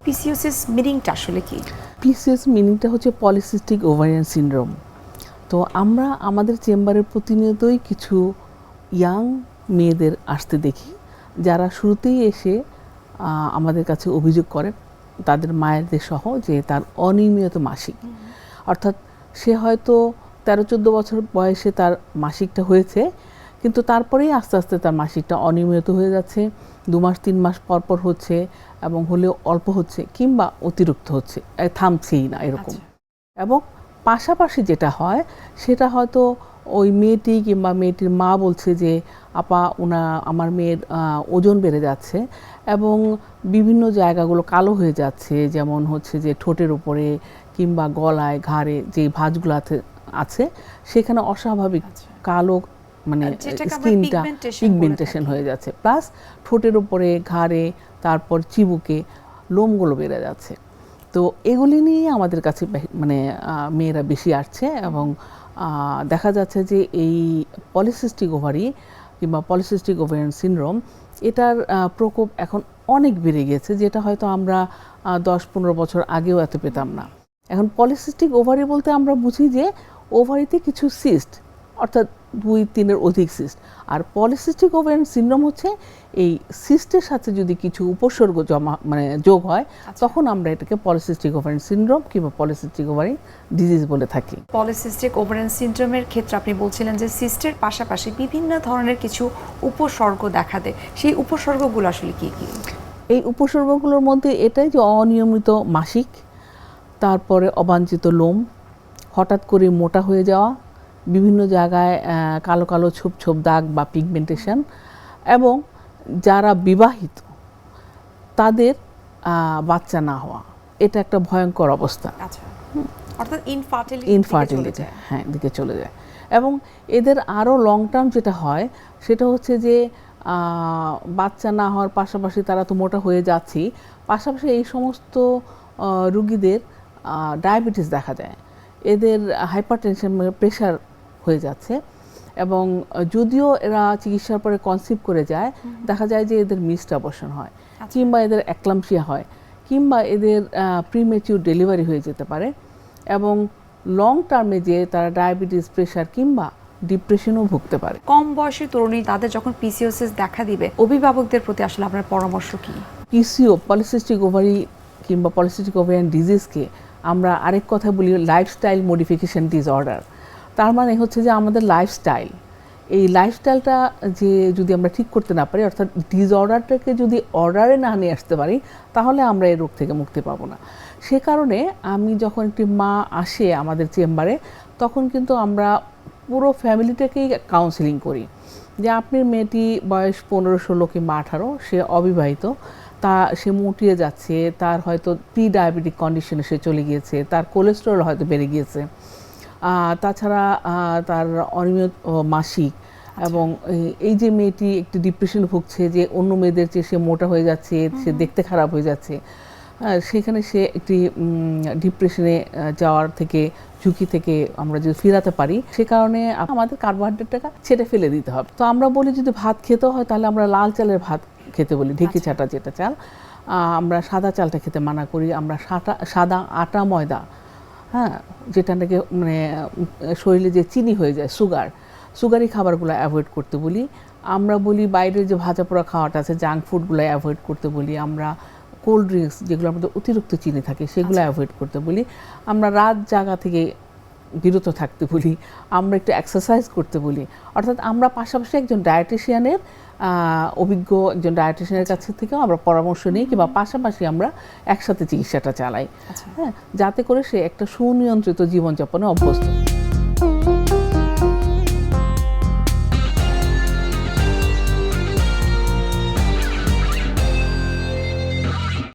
পিসিওসিস মিনিংটা আসলে কি? পিসিওএস মিনিংটা হচ্ছে পলিসিস্টিক ওভারিয়ান সিনড্রোম। তো আমরা আমাদের চেম্বারে প্রতিনিয়তই কিছু ইয়াং মেয়েদের আসতে দেখি, যারা শুরুতেই এসে আমাদের কাছে অভিযোগ করে তাদের মায়েদের সহ যে তার অনিয়মিত মাসিক। অর্থাৎ সে হয়তো 13-14 বছর বয়সে তার মাসিকটা হয়েছে, কিন্তু তারপরেই আস্তে আস্তে তার মাসিকটা অনিয়মিত হয়ে যাচ্ছে, 2 মাস 3 মাস পর পর হচ্ছে, এবং হলেও অল্প হচ্ছে কিংবা অতিরিক্ত হচ্ছে, থামছেই না এরকম। এবং পাশাপাশি যেটা হয় সেটা হয়তো ওই মেয়েটি কিংবা মেয়েটির মা বলছে যে আপা আমার মেয়ের ওজন বেড়ে যাচ্ছে এবং বিভিন্ন জায়গাগুলো কালো হয়ে যাচ্ছে, যেমন হচ্ছে যে ঠোঁটের উপরে কিংবা গলায় ঘাড়ে যে ভাঁজগুলো আছে সেখানে অস্বাভাবিক কালো মানে স্কিনটা পিগমেন্টেশন হয়ে যাচ্ছে, প্লাস ঠোঁটের উপরে ঘাড়ে তারপর চিবুকে লোমগুলো বেড়ে যাচ্ছে। তো এগুলি নিয়ে আমাদের কাছে মানে মেয়েরা বেশি আসছে এবং দেখা যাচ্ছে যে এই পলিসিস্টিক ওভারি কিংবা পলিসিস্টিক ওভারিয়ান সিনড্রোম এটার প্রকোপ এখন অনেক বেড়ে গেছে, যেটা হয়তো আমরা 10-15 বছর আগেও এত পেতাম না। এখন পলিসিস্টিক ওভারি বলতে আমরা বুঝি যে ওভারিতে কিছু সিস্ট, অর্থাৎ 2-3-এর অধিক সিস্ট। আর পলিসিস্টিক ওভারিয়ান সিনড্রোম হচ্ছে এই সিস্টের সাথে যদি কিছু উপসর্গ যোগ হয়, তখন আমরা এটাকে পলিসিস্টিক ওভারিয়ান সিনড্রোম কিংবা পলিসিস্টিক ওভারিয়ান ডিজিজ বলে থাকি। পলিসিস্টিক ওভারিয়ান সিনড্রোমের ক্ষেত্রে আপনি বলছিলেন যে সিস্টের পাশাপাশি বিভিন্ন ধরনের কিছু উপসর্গ দেখা দেয়, সেই উপসর্গগুলো আসলে কি কি? এই উপসর্গগুলোর মধ্যে এটাই যে অনিয়মিত মাসিক, তারপরে অবাঞ্ছিত লোম, হঠাৎ করে মোটা হয়ে যাওয়া, বিভিন্ন জায়গায় কালো কালো ছোপ ছোপ দাগ বা পিগমেন্টেশন, এবং যারা বিবাহিত তাদের বাচ্চা না হওয়া, এটা একটা ভয়ঙ্কর অবস্থা। অর্থাৎ ইনফার্টিলিটি হ্যাঁ দিকে চলে যায়। এবং এদের আরও লং টার্ম যেটা হয় সেটা হচ্ছে যে বাচ্চা না হওয়ার পাশাপাশি তারা তো মোটা হয়ে যাচ্ছেই, পাশাপাশি এই সমস্ত রুগীদের ডায়াবেটিস দেখা যায়, এদের হাইপারটেনশন প্রেশার হয়ে যাচ্ছে, এবং যদিও এরা চিকিৎসার পরে কনসিভ করে যায়, দেখা যায় যে এদের মিসড অ্যাবর্শন হয়, কিংবা এদের অ্যাক্লাম্পসিয়া হয়, কিংবা এদের প্রিমেচিউর ডেলিভারি হয়ে যেতে পারে, এবং লং টার্মে যে তারা ডায়াবেটিস, প্রেশার কিংবা ডিপ্রেশনও ভুগতে পারে। কম বয়সী তরুণী তাদের যখন পিসিওসিস দেখা দিবে, অভিভাবকদের প্রতি আসলে আপনার পরামর্শ কি? পিসিও পলিসিস্টিক ওভারি কিংবা পলিসিস্টিক ওভারিয়ান ডিজিজকে আমরা আরেক কথা বলি লাইফস্টাইল মডিফিকেশন ডিসঅর্ডার। তার মানে হচ্ছে যে আমাদের লাইফস্টাইল, এই লাইফস্টাইলটা যে যদি আমরা ঠিক করতে না পারি, অর্থাৎ ডিসঅর্ডারটাকে যদি অর্ডারে না নিয়ে আসতে পারি, তাহলে আমরা এই রোগ থেকে মুক্তি পাবো না। সে কারণে আমি যখন একটি মা আসে আমাদের চেম্বারে, তখন কিন্তু আমরা পুরো ফ্যামিলিটাকেই কাউন্সিলিং করি যে আপনার মেয়েটি বয়স 15-16 কিংবা 18, সে অবিবাহিত, সে মুটিয়ে যাচ্ছে, তার হয়তো প্রি ডায়াবেটিক কন্ডিশনে সে চলে গিয়েছে, তার কোলেস্টেরল হয়তো বেড়ে গিয়েছে, তাছাড়া তার অনিয়মিত মাসিক, এবং এই যে মেয়েটি একটি ডিপ্রেশন ভুগছে যে অন্য মেয়েদের চেয়ে সে মোটা হয়ে যাচ্ছে, সে দেখতে খারাপ হয়ে যাচ্ছে, সেখানে সে একটি ডিপ্রেশনে যাওয়ার থেকে ঝুঁকি থেকে আমরা যদি ফিরাতে পারি, সে কারণে আমাদের কার্বোহাইড্রেটটা ছেড়ে ফেলে দিতে হবে। তো আমরা বলি যদি ভাত খেতে হয় তাহলে আমরা লাল চালের ভাত খেতে বলি, ঢেঁকি ছাটা যেটা চাল, আমরা সাদা চালটা খেতে মানা করি, আমরা সাদা আটা ময়দা, হ্যাঁ, যেটা নাকি মানে শরীরে যে চিনি হয়ে যায়, সুগারি খাবারগুলো অ্যাভয়েড করতে বলি। আমরা বলি বাইরের যে ভাজা পোড়া খাওয়াটা আছে, জাঙ্ক ফুডগুলো অ্যাভয়েড করতে বলি। আমরা কোল্ড ড্রিঙ্কস যেগুলো আমাদের অতিরিক্ত চিনি থাকে সেগুলো অ্যাভয়েড করতে বলি। আমরা রাত জাগা থেকে বিরত থাকতে বলি, আমরা একটু এক্সারসাইজ করতে বলি। অর্থাৎ আমরা পাশাপাশি একজন ডায়েটিশিয়ানের অভিজ্ঞ একজন ডায়েটিশিয়ানের কাছ থেকেও আমরা পরামর্শ নিই, কিংবা পাশাপাশি আমরা একসাথে চিকিৎসাটা চালাই, হ্যাঁ, যাতে করে সে একটা সুনিয়ন্ত্রিত জীবনযাপনে অভ্যস্ত।